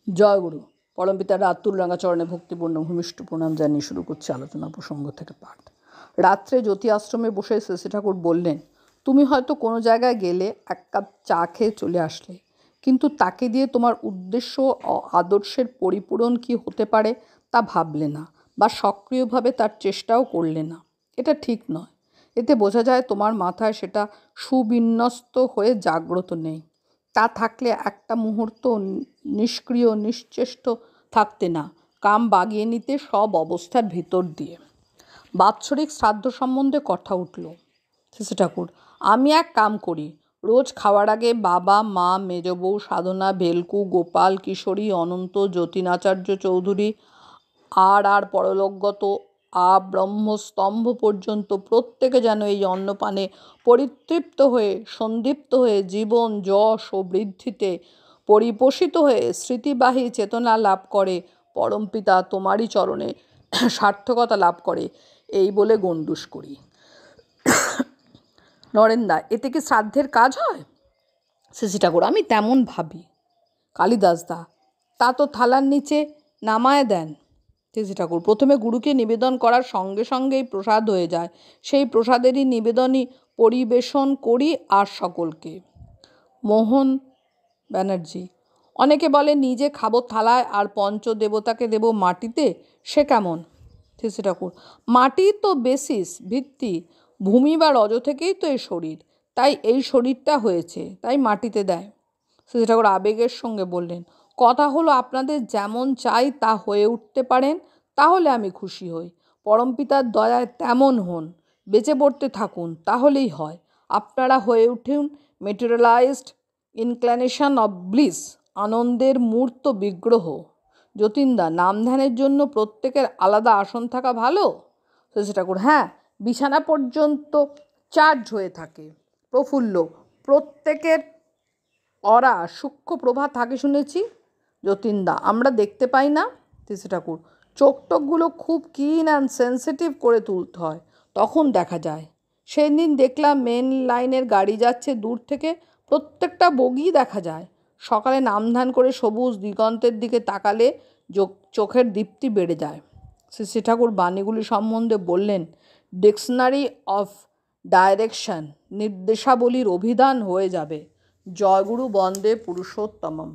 জয়গুরু। পরমপিতার আতুল রাঙাচরণে ভক্তিপূর্ণ ভূমিষ্ঠ প্রণাম জানিয়ে শুরু করছে আলোচনা প্রসঙ্গ থেকে পাঠ। রাত্রে জ্যোতি আশ্রমে বসে শ্রী ঠাকুর বললেন, তুমি হয়তো কোনো জায়গায় গেলে এক কাপ চা খেয়ে চলে আসলে, কিন্তু তাকে দিয়ে তোমার উদ্দেশ্য ও আদর্শের পরিপূরণ কি হতে পারে তা ভাবলে না, বা সক্রিয়ভাবে তার চেষ্টাও করলে না। এটা ঠিক নয়। এতে বোঝা যায় তোমার মাথায় সেটা সুবিন্যস্ত হয়ে জাগ্রত নেই। তা থাকলে একটা মুহূর্ত নিষ্ক্রিয় নিশ্চেষ্ট থাকতে না, কাম বাগিয়ে নিতে সব অবস্থার ভিতর দিয়ে। বাৎসরিক শ্রাদ্ধ সম্বন্ধে কথা উঠল। শ্রী ঠাকুর, আমি এক কাম করি, রোজ খাওয়ার আগে বাবা, মা, মেজবউ, সাধনা, ভেলকু, গোপাল, কিশোরী, অনন্ত, যতীনাচার্য চৌধুরী আর পরলোকগত ব্রহ্মস্তম্ভ পর্যন্ত প্রত্যেকে যেন এই অন্নপানে পরিতৃপ্ত হয়ে সন্দীপ্ত হয়ে জীবন যশ ও বৃদ্ধিতে পরিপোষিত হয়ে স্মৃতিবাহী চেতনা লাভ করে, পরমপিতা তোমারই চরণে সার্থকতা লাভ করে, এই বলে গণ্ডুস করি। নরেন্দা, এতে কি শ্রাদ্ধের কাজ হয়? শ্রী ঠাকুর, আমি তেমন ভাবি। কালিদাস দা, তা তো থালার নিচে নামায় দেন। শ্রী ঠাকুর, প্রথমে গুরুকে নিবেদন করার সঙ্গে সঙ্গেই প্রসাদ হয়ে যায়। সেই প্রসাদেরই নিবেদনই পরিবেশন করি আর সকলকে। মোহন ব্যানার্জি, অনেকে বলে নিজে খাবো থালায় আর পঞ্চদেবতাকে দেব মাটিতে, সে কেমন? শ্রী ঠাকুর, মাটি তো বেসিস, ভিত্তি, ভূমি বা রজ থেকেই তো এই শরীর, তাই এই শরীরটা হয়েছে, তাই মাটিতে দেয়। শ্রী ঠাকুর আবেগের সঙ্গে বললেন, কথা হলো আপনাদের যেমন চাই তা হয়ে উঠতে পারেন, তাহলে আমি খুশি হই। পরমপিতার দয়ায় তেমন হন, বেঁচে পড়তে থাকুন, তাহলেই হয়। আপনারা হয়ে উঠুন মেটেরিয়ালাইজড ইনক্লিনেশন অব ব্লিস, আনন্দের মূর্ত বিগ্রহ। যতীনদা, নাম ধ্যানের জন্য প্রত্যেকের আলাদা আসন থাকা ভালো? শ্রী ঠাকুর, হ্যাঁ, বিছানা পর্যন্ত চার্জ হয়ে থাকে। প্রফুল্ল, প্রত্যেকের অরা সূক্ষ্ম প্রভা থাকে শুনেছি। যতীনদা, আমরা দেখতে পাই না। শ্রী ঠাকুর, চোখ টোকগুলো খুব কিন অ্যান্ড সেন্সিটিভ করে তুলতে হয়, তখন দেখা যায়। সেই দিন দেখলাম মেন লাইনের গাড়ি যাচ্ছে, দূর থেকে প্রত্যেকটা বগি দেখা যায়। সকালে নামধান করে সবুজ দিগন্তের দিকে তাকালে চোখের দীপ্তি বেড়ে যায়। শ্রী ঠাকুর বাণীগুলি সম্বন্ধে বললেন, ডিকশনারি অফ ডাইরেকশন, নির্দেশাবলীর অভিধান হয়ে যাবে। জয়গুরু বন্দে পুরুষোত্তমম।